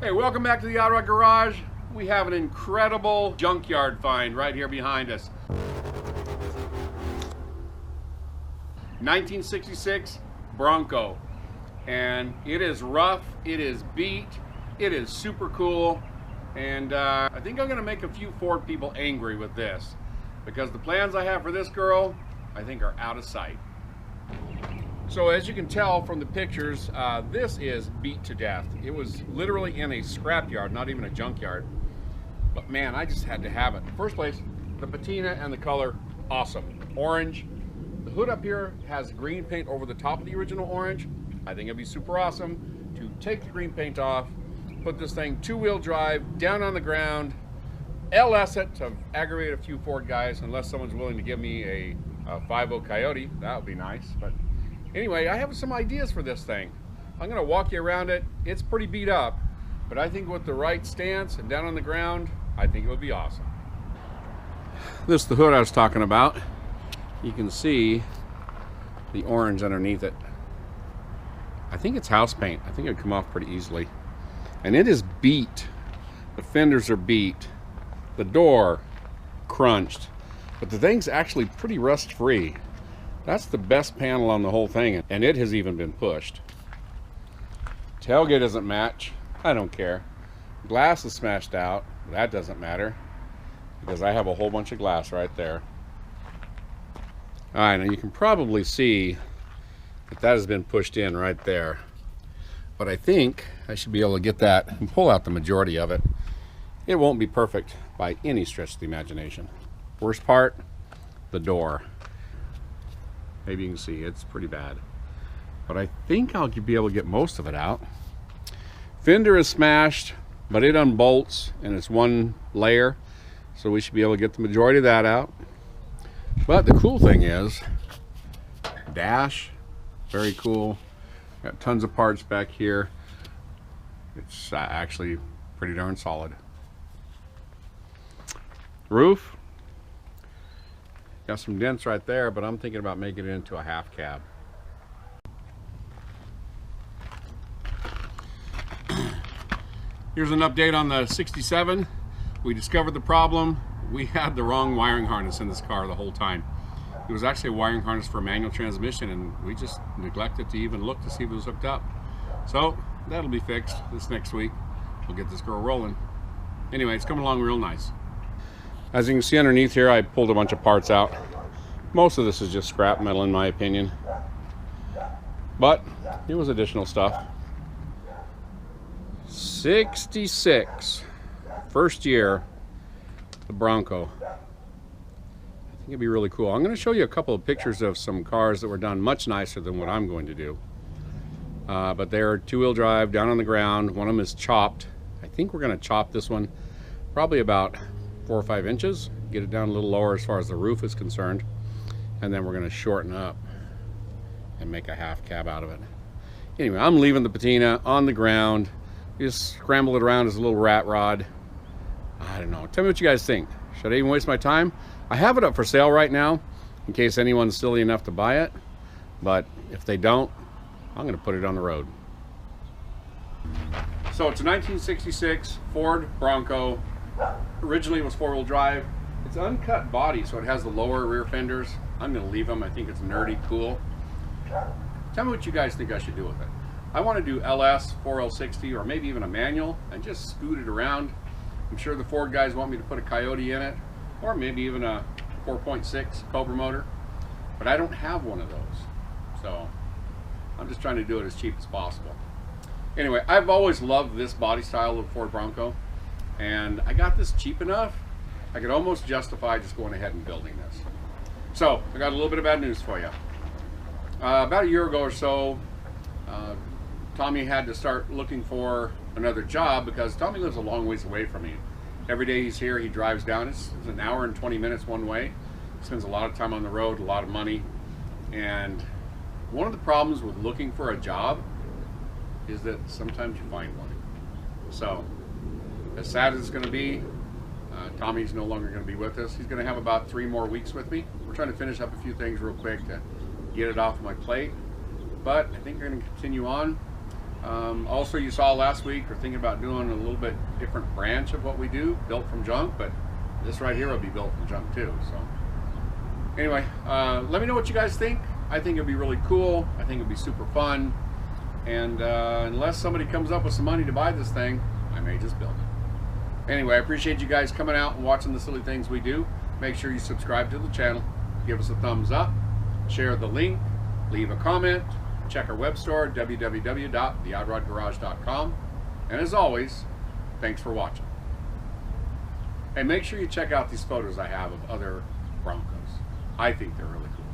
Hey, welcome back to the Auto Garage. We have an incredible junkyard find right here behind us. 1966 Bronco. And it is rough, it is beat, it is super cool. And I think I'm gonna make a few Ford people angry with this, because the plans I have for this girl, I think are out of sight. So as you can tell from the pictures, this is beat to death. It was literally in a scrapyard, not even a junkyard. But man, I just had to have it. In the first place, the patina and the color, awesome. Orange. The hood up here has green paint over the top of the original orange. I think it'd be super awesome to take the green paint off, put this thing two-wheel drive, down on the ground, LS it to aggravate a few Ford guys, unless someone's willing to give me a 5.0 Coyote. That would be nice. But anyway, I have some ideas for this thing. I'm gonna walk you around it. It's pretty beat up, but I think with the right stance and down on the ground, I think it would be awesome. This is the hood I was talking about. You can see the orange underneath it. I think it's house paint. I think it would come off pretty easily. And it is beat. The fenders are beat. The door crunched. But the thing's actually pretty rust free. That's the best panel on the whole thing, and it has even been pushed. Tailgate doesn't match. I don't care. Glass is smashed out. That doesn't matter, because I have a whole bunch of glass right there. All right, now you can probably see that has been pushed in right there. But I think I should be able to get that and pull out the majority of it. It won't be perfect by any stretch of the imagination. Worst part, the door. Maybe you can see it's pretty bad, but I think I'll be able to get most of it out. Fender is smashed, but it unbolts and it's one layer, so we should be able to get the majority of that out. But the cool thing is, dash, very cool. Got tons of parts back here. It's actually pretty darn solid. Roof. Got some dents right there, but I'm thinking about making it into a half cab. Here's an update on the 67. We discovered the problem. We had the wrong wiring harness in this car the whole time. It was actually a wiring harness for a manual transmission, and we just neglected to even look to see if it was hooked up. So that'll be fixed this next week. We'll get this girl rolling. Anyway, it's coming along real nice. As you can see underneath here, I pulled a bunch of parts out. Most of this is just scrap metal in my opinion, but it was additional stuff. 66, first year, the Bronco. I think it'd be really cool. I'm going to show you a couple of pictures of some cars that were done much nicer than what I'm going to do. But they're two-wheel drive, down on the ground. One of them is chopped. I think we're going to chop this one probably about 4 or 5 inches, get it down a little lower as far as the roof is concerned, and then we're going to shorten up and make a half cab out of it. Anyway, I'm leaving the patina on the ground. Just scramble it around as a little rat rod. I don't know. Tell me what you guys think. Should I even waste my time? I have it up for sale right now in case anyone's silly enough to buy it, but if they don't, I'm going to put it on the road. So it's a 1966 Ford Bronco. Originally it was 4-wheel drive. It's uncut body, so it has the lower rear fenders. I'm going to leave them. I think it's nerdy cool. Tell me what you guys think I should do with it. I want to do LS, 4L60, or maybe even a manual and just scoot it around. I'm sure the Ford guys want me to put a Coyote in it, or maybe even a 4.6 Cobra motor, but I don't have one of those. So I'm just trying to do it as cheap as possible. Anyway, I've always loved this body style of Ford Bronco, and I got this cheap enough, I could almost justify just going ahead and building this. So, I got a little bit of bad news for you. About a year ago or so, Tommy had to start looking for another job because Tommy lives a long ways away from me. Every day he's here, he drives down. It's an hour and 20 minutes one way. He spends a lot of time on the road, a lot of money. And one of the problems with looking for a job is that sometimes you find one. So, as sad as it's going to be, Tommy's no longer going to be with us. He's going to have about 3 more weeks with me. We're trying to finish up a few things real quick to get it off my plate. But I think we're going to continue on. Also, you saw last week we're thinking about doing a little bit different branch of what we do, built from junk, but this right here will be built from junk too. So anyway, let me know what you guys think. I think it'd be really cool. I think it'd be super fun. And unless somebody comes up with some money to buy this thing, I may just build it. Anyway, I appreciate you guys coming out and watching the silly things we do. Make sure you subscribe to the channel, give us a thumbs up, share the link, leave a comment, check our web store, www.theoddrodgarage.com. And as always, thanks for watching. And make sure you check out these photos I have of other Broncos. I think they're really cool.